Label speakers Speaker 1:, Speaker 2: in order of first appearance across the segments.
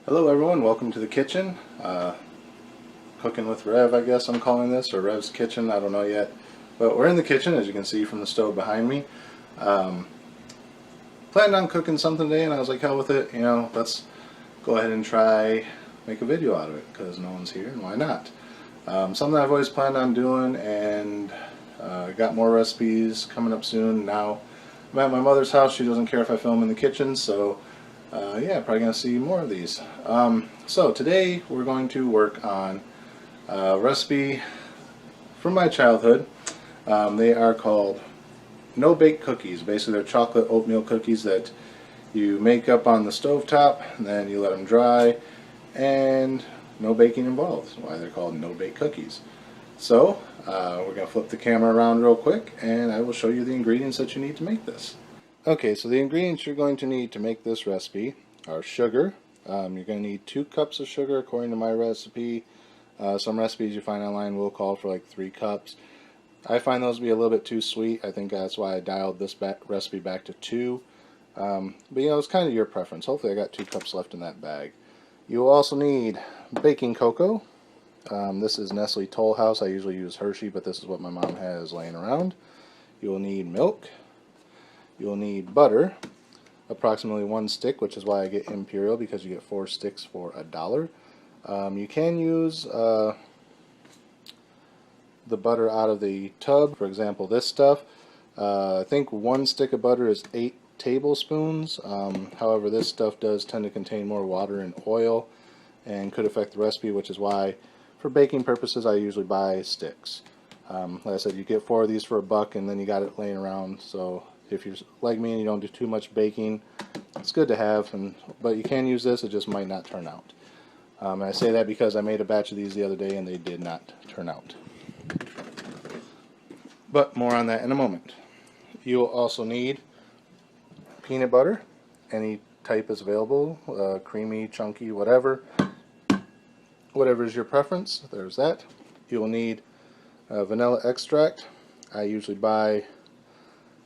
Speaker 1: Hello everyone, welcome to the kitchen. Cooking with Rev, I guess I'm calling this, or Rev's Kitchen, I don't know yet. But we're in the kitchen, as you can see from the stove behind me. Planned on cooking something today, and I was like, hell with it, let's go ahead and try make a video out of it, because no one's here, and why not? Something I've always planned on doing, and got more recipes coming up soon. Now, I'm at my mother's house. She doesn't care if I film in the kitchen, so yeah, probably going to see more of these. So today we're going to work on a recipe from my childhood. They are called no-bake cookies. Basically, they're chocolate oatmeal cookies that you make up on the stovetop, and then you let them dry, and no baking involved. That's why they're called no-bake cookies. So we're going to flip the camera around real quick, and I will show you the ingredients that you need to make this. Okay, so the ingredients you're going to need to make this recipe are sugar. You're going to need 2 cups of sugar according to my recipe. Some recipes you find online will call for like 3 cups. I find those to be a little bit too sweet. I think that's why I dialed this recipe back to 2. But it's kind of your preference. Hopefully I got 2 cups left in that bag. You will also need baking cocoa. This is Nestle Toll House. I usually use Hershey, but this is what my mom has laying around. You will need milk. You'll need butter, approximately 1 stick, which is why I get Imperial, because you get 4 sticks for $1. You can use the butter out of the tub. For example, this stuff. I think 1 stick of butter is 8 tablespoons. However, this stuff does tend to contain more water and oil and could affect the recipe, which is why, for baking purposes, I usually buy sticks. Like I said, you get 4 of these for $1, and then you got it laying around. So if you're like me and you don't do too much baking, it's good to have. But you can use this; it just might not turn out. And I say that because I made a batch of these the other day, and they did not turn out. But more on that in a moment. You will also need peanut butter. Any type is available, creamy, chunky, whatever. Whatever is your preference. There's that. You will need vanilla extract. I usually buy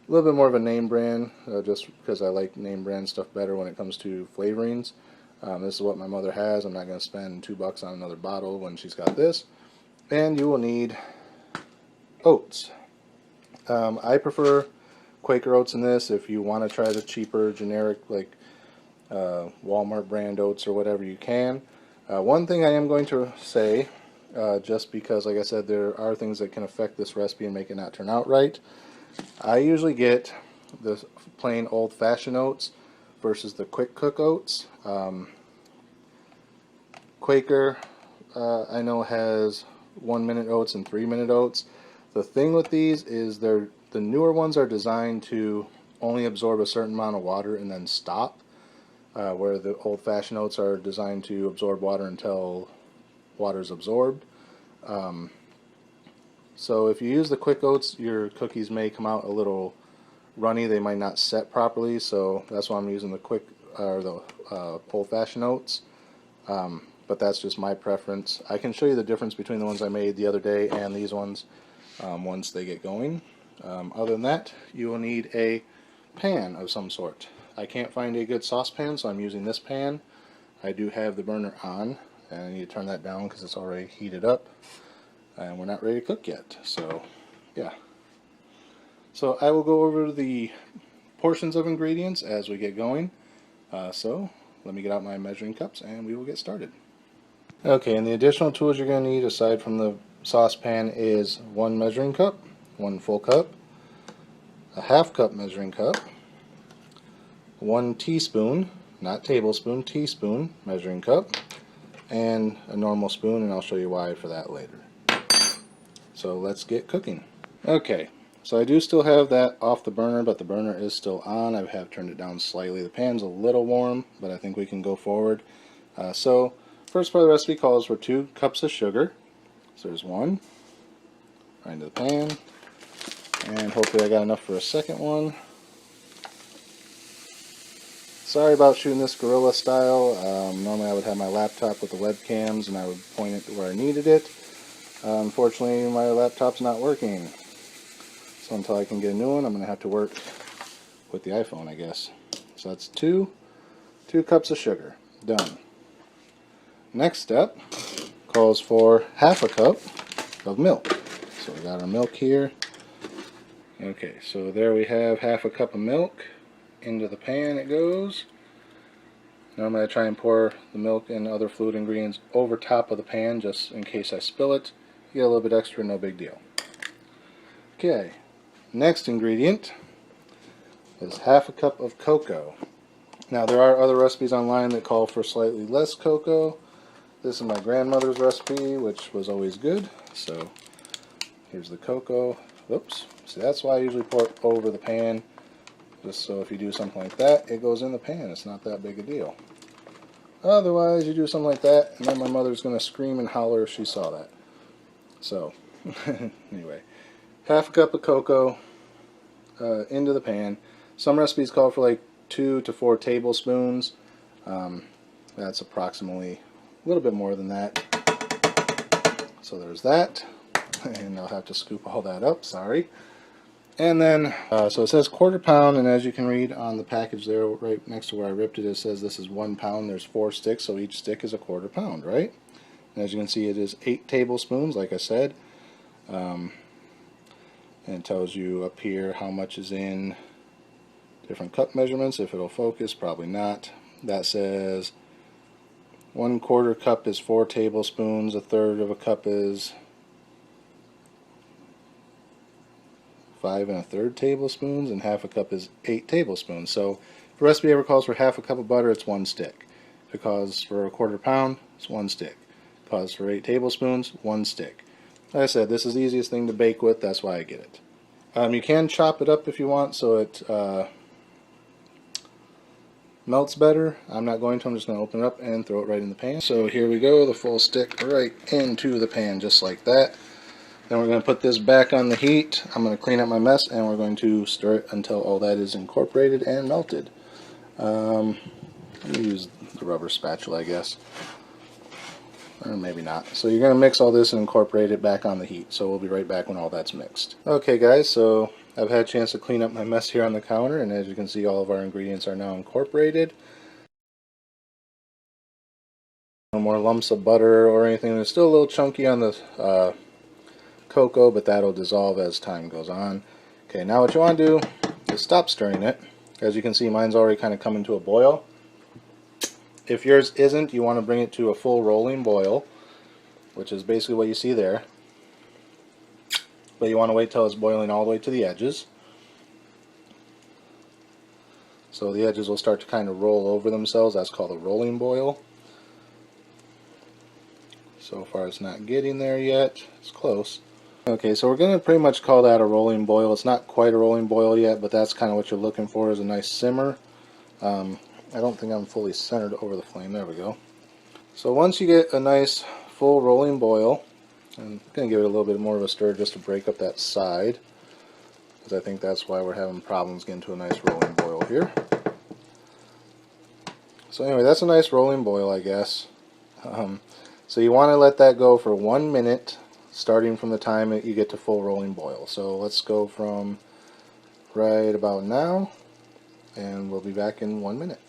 Speaker 1: a little bit more of a name brand, just because I like name brand stuff better when it comes to flavorings. This is what my mother has. I'm not going to spend $2 on another bottle when she's got this. And you will need oats. I prefer Quaker oats in this. If you want to try the cheaper generic like Walmart brand oats or whatever, you can. One thing I am going to say, just because like I said there are things that can affect this recipe and make it not turn out right, I usually get the plain old-fashioned oats versus the quick cook oats. Quaker I know has 1-minute oats and 3-minute oats. The thing with these is the newer ones are designed to only absorb a certain amount of water and then stop, where the old-fashioned oats are designed to absorb water until water is absorbed. So if you use the quick oats, your cookies may come out a little runny. They might not set properly, so that's why I'm using the old-fashioned oats. But that's just my preference. I can show you the difference between the ones I made the other day and these ones once they get going. Other than that, you will need a pan of some sort. I can't find a good saucepan, so I'm using this pan. I do have the burner on, and I need to turn that down because it's already heated up. And we're not ready to cook yet, so yeah. So I will go over the portions of ingredients as we get going. So let me get out my measuring cups and we will get started. Okay, and the additional tools you're going to need aside from the saucepan is 1 measuring cup, 1 full cup, a ½ cup measuring cup, 1 teaspoon, not tablespoon, teaspoon measuring cup, and a normal spoon, and I'll show you why for that later. So let's get cooking. Okay, so I do still have that off the burner, but the burner is still on. I have turned it down slightly. The pan's a little warm, but I think we can go forward. So first part of the recipe calls for 2 cups of sugar. So there's 1 right into the pan, and hopefully I got enough for a second one. Sorry about shooting this guerrilla style. Normally I would have my laptop with the webcams and I would point it to where I needed it. Unfortunately, my laptop's not working. So until I can get a new one, I'm going to have to work with the iPhone, I guess. So that's 2 cups of sugar. Done. Next step calls for half a cup of milk. So we got our milk here. Okay, so there we have half a cup of milk. Into the pan it goes. Normally I try and pour the milk and other fluid ingredients over top of the pan just in case I spill it. You get a little bit extra, no big deal. Okay, next ingredient is half a cup of cocoa. Now there are other recipes online that call for slightly less cocoa. This is my grandmother's recipe, which was always good. So here's the cocoa. Oops. See, that's why I usually pour it over the pan. Just so if you do something like that, it goes in the pan. It's not that big a deal. Otherwise, you do something like that, and then my mother's going to scream and holler if she saw that. So, anyway, half a cup of cocoa into the pan. Some recipes call for like 2 to 4 tablespoons. That's approximately a little bit more than that. So there's that. And I'll have to scoop all that up, sorry. And then, so it says quarter pound, and as you can read on the package there, right next to where I ripped it, it says this is 1 pound. There's 4 sticks, so each stick is a quarter pound, right? And as you can see, it is 8 tablespoons, like I said. And it tells you up here how much is in different cup measurements. If it'll focus, probably not. That says 1/4 cup is 4 tablespoons, 1/3 of a cup is 5 1/3 tablespoons, and half a cup is 8 tablespoons. So if a recipe ever calls for half a cup of butter, it's 1 stick. If it calls for a quarter pound, it's 1 stick. If it calls for 8 tablespoons, 1 stick. Like I said, this is the easiest thing to bake with, that's why I get it. You can chop it up if you want so it melts better. I'm not going to, I'm just going to open it up and throw it right in the pan. So here we go, the full stick right into the pan, just like that. Then we're going to put this back on the heat. I'm going to clean up my mess and we're going to stir it until all that is incorporated and melted. Let me use the rubber spatula, I guess. Or maybe not. So you're going to mix all this and incorporate it back on the heat. So we'll be right back when all that's mixed. Okay guys, so I've had a chance to clean up my mess here on the counter, and as you can see, all of our ingredients are now incorporated. No more lumps of butter or anything. It's still a little chunky on the cocoa, but that'll dissolve as time goes on. Okay, now what you want to do is stop stirring it. As you can see, mine's already kind of coming to a boil. If yours isn't, you want to bring it to a full rolling boil, which is basically what you see there. But you want to wait till it's boiling all the way to the edges. So the edges will start to kind of roll over themselves. That's called a rolling boil. So far it's not getting there yet. It's close. Okay, so we're going to pretty much call that a rolling boil. It's not quite a rolling boil yet, but that's kind of what you're looking for, is a nice simmer. I don't think I'm fully centered over the flame. There we go. So once you get a nice full rolling boil, I'm going to give it a little bit more of a stir just to break up that side, because I think that's why we're having problems getting to a nice rolling boil here. So anyway, that's a nice rolling boil, I guess. So you want to let that go for 1 minute, starting from the time that you get to full rolling boil. So let's go from right about now, and we'll be back in 1 minute.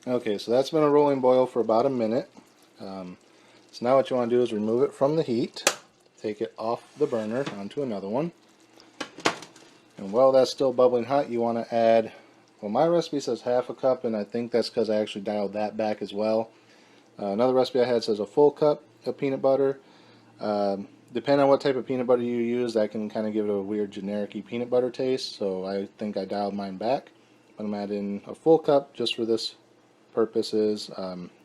Speaker 1: Okay, so that's been a rolling boil for about a minute. So now what you want to do is remove it from the heat, take it off the burner onto another one, and while that's still bubbling hot, you want to add, well, my recipe says half a cup, and I think that's because I actually dialed that back as well. Another recipe I had says a full cup of peanut butter. Depending on what type of peanut butter you use, that can kind of give it a weird generic-y peanut butter taste, so I think I dialed mine back. But I'm adding a full cup just for this purposes.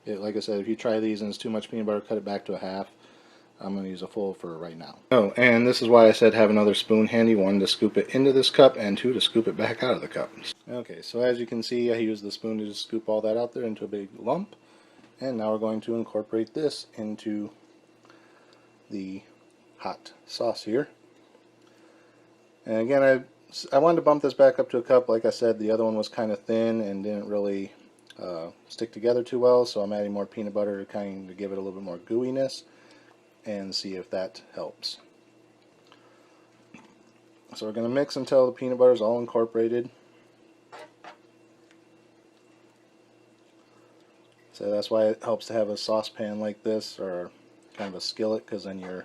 Speaker 1: Like I said, if you try these and it's too much peanut butter, cut it back to a half. I'm going to use a full for right now. Oh, and this is why I said have another spoon handy, 1 to scoop it into this cup and 2 to scoop it back out of the cup. Okay, so as you can see, I used the spoon to just scoop all that out there into a big lump. And now we're going to incorporate this into the hot sauce here. And again, I wanted to bump this back up to a cup. Like I said, the other one was kind of thin and didn't really stick together too well, so I'm adding more peanut butter to kind of give it a little bit more gooiness and see if that helps. So we're going to mix until the peanut butter is all incorporated. It So that's why it helps to have a saucepan like this, or kind of a skillet, because then you're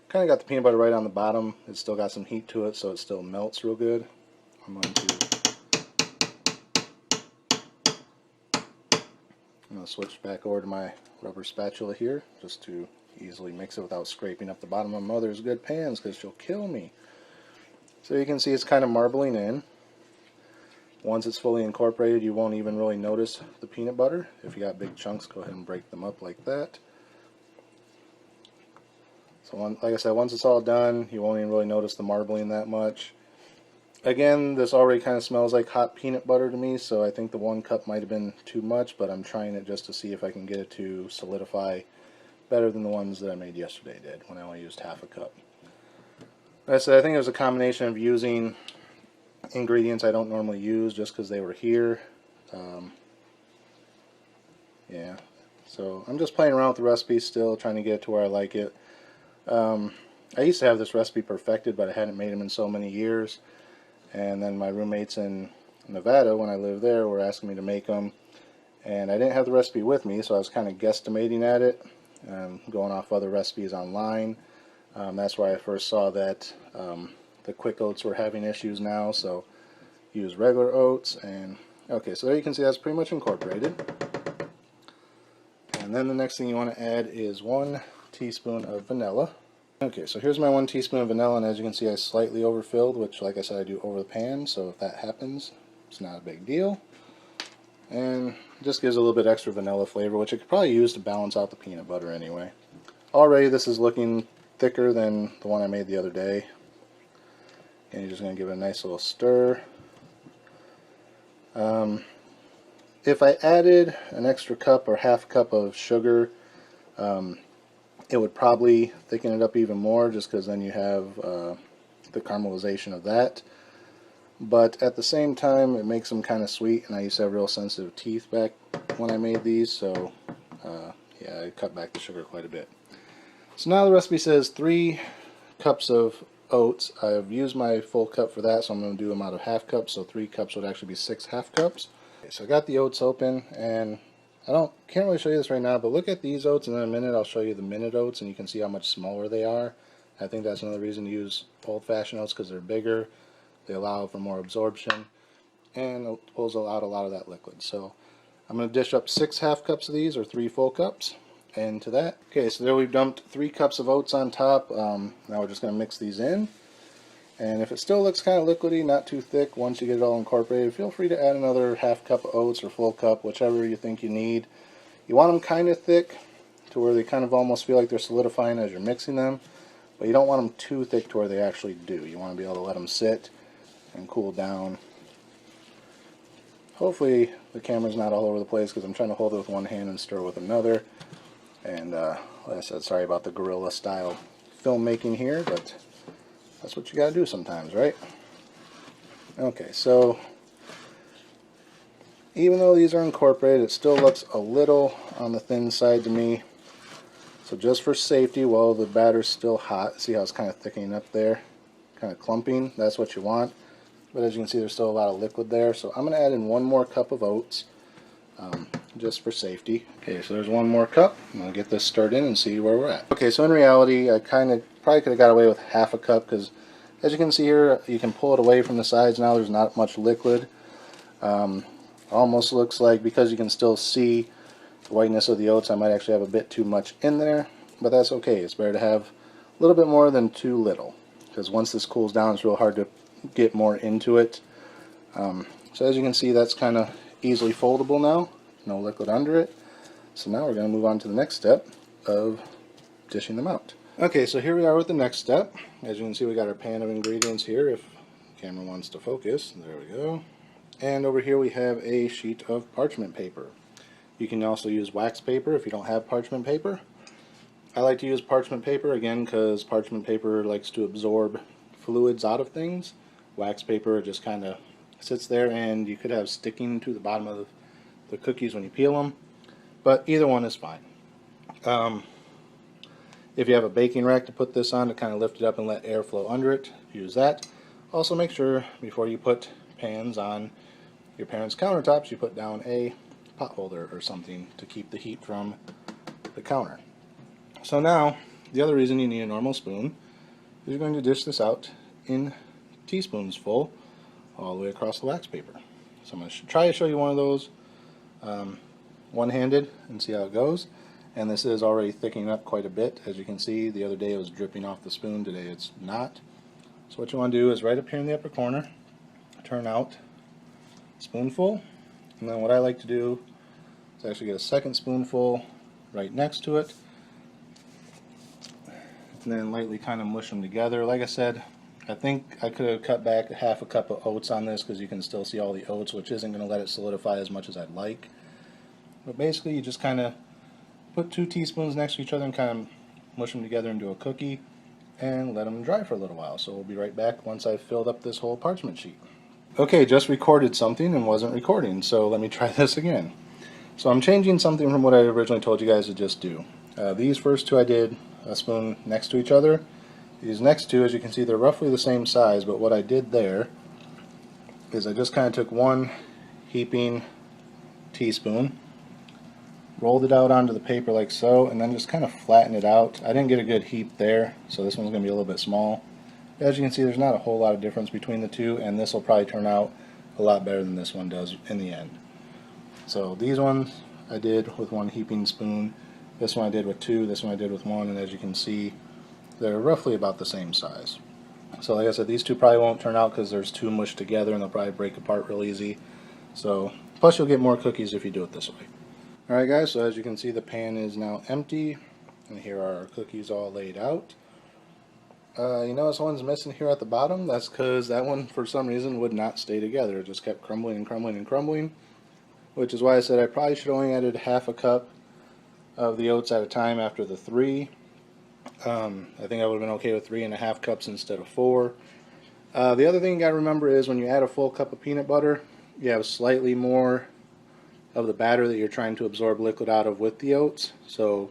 Speaker 1: kind of got the peanut butter right on the bottom. It's still got some heat to it, so it still melts real good. I'm going to switch back over to my rubber spatula here, just to easily mix it without scraping up the bottom of Mother's good pans, because she'll kill me. So you can see it's kind of marbling in. Once it's fully incorporated, you won't even really notice the peanut butter. If you got big chunks, go ahead and break them up like that. So like I said, once it's all done, you won't even really notice the marbling that much. Again, this already kind of smells like hot peanut butter to me, so I think the 1 cup might have been too much, but I'm trying it just to see if I can get it to solidify better than the ones that I made yesterday did, when I only used half a cup. Like I said, I think it was a combination of using ingredients I don't normally use just because they were here. Yeah, so I'm just playing around with the recipe still, trying to get it to where I like it. I used to have this recipe perfected, but I hadn't made them in so many years. And then my roommates in Nevada, when I lived there, were asking me to make them. And I didn't have the recipe with me, so I was kind of guesstimating at it, going off other recipes online. That's why I first saw that the quick oats were having issues now, so use regular oats. And okay, so there you can see that's pretty much incorporated. And then the next thing you want to add is 1 teaspoon of vanilla. Okay, so here's my 1 teaspoon of vanilla, and as you can see I slightly overfilled, which like I said I do over the pan, so if that happens, it's not a big deal. And it just gives a little bit extra vanilla flavor, which I could probably use to balance out the peanut butter anyway. Already this is looking thicker than the one I made the other day. And you're just going to give it a nice little stir. If I added an extra cup or half cup of sugar, it would probably thicken it up even more, just because then you have the caramelization of that. But at the same time, it makes them kind of sweet, and I used to have real sensitive teeth back when I made these, so yeah, I cut back the sugar quite a bit. So now the recipe says 3 cups of oats. I've used my full cup for that, so I'm going to do them out of half cups, so 3 cups would actually be 6 half cups. Okay, so I got the oats open, and can't really show you this right now, but look at these oats, and in a minute I'll show you the minute oats, and you can see how much smaller they are. I think that's another reason to use old-fashioned oats, because they're bigger, they allow for more absorption, and it pulls out a lot of that liquid. So I'm going to dish up 6 half cups of these, or 3 full cups, into that. Okay, so there we've dumped 3 cups of oats on top. Now we're just going to mix these in. And if it still looks kind of liquidy, not too thick, once you get it all incorporated, feel free to add another half cup of oats or full cup, whichever you think you need. You want them kind of thick to where they kind of almost feel like they're solidifying as you're mixing them, but you don't want them too thick to where they actually do. You want to be able to let them sit and cool down. Hopefully the camera's not all over the place, because I'm trying to hold it with one hand and stir with another. And like I said, sorry about the guerrilla style filmmaking here, but that's what you gotta do sometimes, right? Okay, so even though these are incorporated, it still looks a little on the thin side to me. So just for safety, while the batter's still hot, see how it's kind of thickening up there, kind of clumping, that's what you want. But as you can see, there's still a lot of liquid there, so I'm going to add in 1 more cup of oats, just for safety. Okay, so there's 1 more cup. I'm going to get this stirred in and see where we're at. Okay, so in reality, I probably could have got away with half a cup, because as you can see here, you can pull it away from the sides now. There's not much liquid. Almost looks like, because you can still see the whiteness of the oats, I might actually have a bit too much in there, but that's okay. It's better to have a little bit more than too little, because once this cools down, it's real hard to get more into it. So as you can see, that's kind of easily foldable now. No liquid under it. So now we're going to move on to the next step of dishing them out. Okay, so here we are with the next step. As you can see, we got our pan of ingredients here, if the camera wants to focus. There we go. And over here we have a sheet of parchment paper. You can also use wax paper if you don't have parchment paper. I like to use parchment paper, again, because parchment paper likes to absorb fluids out of things. Wax paper just kind of sits there, and you could have sticking to the bottom of the cookies when you peel them. But either one is fine. If you have a baking rack to put this on to kind of lift it up and let air flow under it, use that. Also make sure before you put pans on your parents' countertops, you put down a pot holder or something to keep the heat from the counter. So now, the other reason you need a normal spoon is you're going to dish this out in teaspoons full all the way across the wax paper. So I'm going to try to show you one of those one-handed and see how it goes. And this is already thickening up quite a bit. As you can see, the other day it was dripping off the spoon, today it's not. So what you want to do is right up here in the upper corner, turn out a spoonful, and then what I like to do is actually get a second spoonful right next to it, and then lightly kind of mush them together. Like I said, I think I could have cut back half a cup of oats on this because you can still see all the oats, which isn't going to let it solidify as much as I'd like. But basically you just kind of put 2 teaspoons next to each other and kind of mush them together into a cookie and let them dry for a little while. So we'll be right back once I've filled up this whole parchment sheet. Okay, just recorded something and wasn't recording, so let me try this again. So I'm changing something from what I originally told you guys to just do. These first 2 I did a spoon next to each other. These next 2, as you can see, they're roughly the same size, but what I did there is I just kind of took 1 heaping teaspoon, rolled it out onto the paper like so, and then just kind of flattened it out. I didn't get a good heap there, so this one's going to be a little bit small. As you can see, there's not a whole lot of difference between the 2, and this will probably turn out a lot better than this one does in the end. So these ones I did with 1 heaping spoon, this one I did with 2, this one I did with 1, and as you can see, they're roughly about the same size. So like I said, these 2 probably won't turn out because there's 2 mushed together and they'll probably break apart real easy. So, plus you'll get more cookies if you do it this way. Alright guys, so as you can see, the pan is now empty, and here are our cookies all laid out. You notice one's missing here at the bottom. That's because that one, for some reason, would not stay together. It just kept crumbling and crumbling and crumbling, which is why I said I probably should only added half a cup of the oats at a time after the 3. I think I would have been okay with 3.5 cups instead of 4. The other thing you got to remember is when you add a full cup of peanut butter, you have slightly more of the batter that you're trying to absorb liquid out of with the oats. So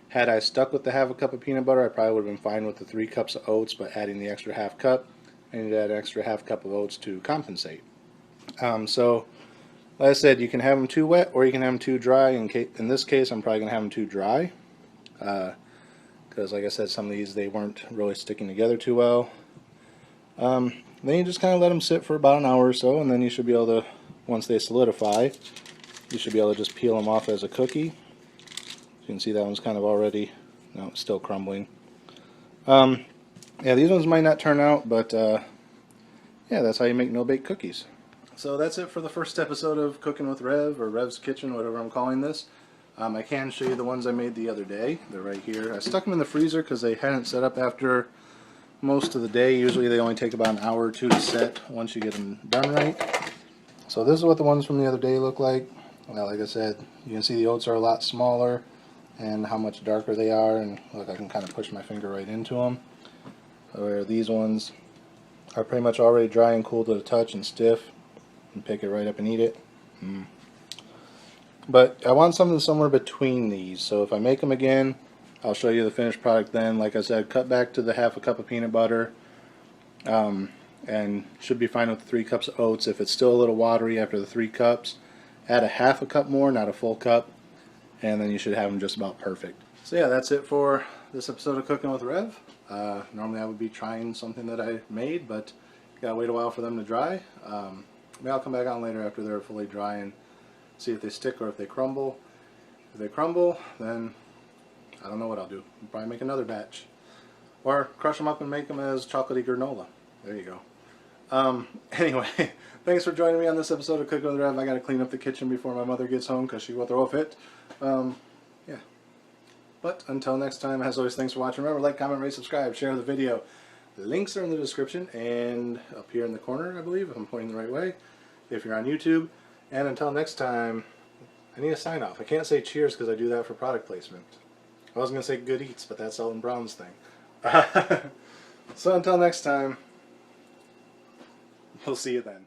Speaker 1: had I stuck with the half a cup of peanut butter, I probably would have been fine with the 3 cups of oats, but adding the extra half cup, I need to add an extra half cup of oats to compensate. So like I said, you can have them too wet or you can have them too dry. In this case, I'm probably going to have them too dry. Because like I said, some of these, they weren't really sticking together too well. Then you just kind of let them sit for about an hour or so, and then you should be able to, once they solidify, you should be able to just peel them off as a cookie. You can see that one's kind of already, no, it's still crumbling. Yeah, these ones might not turn out, but yeah, that's how you make no-bake cookies. So that's it for the first episode of Cooking with Rev, or Rev's Kitchen, whatever I'm calling this. I can show you the ones I made the other day. They're right here. I stuck them in the freezer because they hadn't set up after most of the day. Usually they only take about an hour or 2 to set once you get them done right. So this is what the ones from the other day look like. Well, like I said, you can see the oats are a lot smaller and how much darker they are. And look, I can kind of push my finger right into them. Where these ones are pretty much already dry and cool to the touch and stiff. And pick it right up and eat it. But I want something somewhere between these, so if I make them again, I'll show you the finished product then. Like I said, cut back to the half a cup of peanut butter, and should be fine with the 3 cups of oats. If it's still a little watery after the 3 cups, add a half a cup more, not a full cup, and then you should have them just about perfect. So yeah, that's it for this episode of Cooking with Rev. Normally I would be trying something that I made, but gotta wait a while for them to dry. Maybe I'll come back on later after they're fully dry and see if they stick or if they crumble. If they crumble, then I don't know what I'll do. I'll probably make another batch. Or crush them up and make them as chocolatey granola. There you go. Anyway, thanks for joining me on this episode of Cooking with Rev. I gotta clean up the kitchen before my mother gets home because she will throw a fit. Yeah. But until next time, as always, thanks for watching. Remember, like, comment, rate, subscribe, share the video. The links are in the description and up here in the corner, I believe, if I'm pointing the right way, if you're on YouTube. And until next time, I need a sign off. I can't say cheers because I do that for product placement. I was going to say good eats, but that's Elton Brown's thing. So until next time, we'll see you then.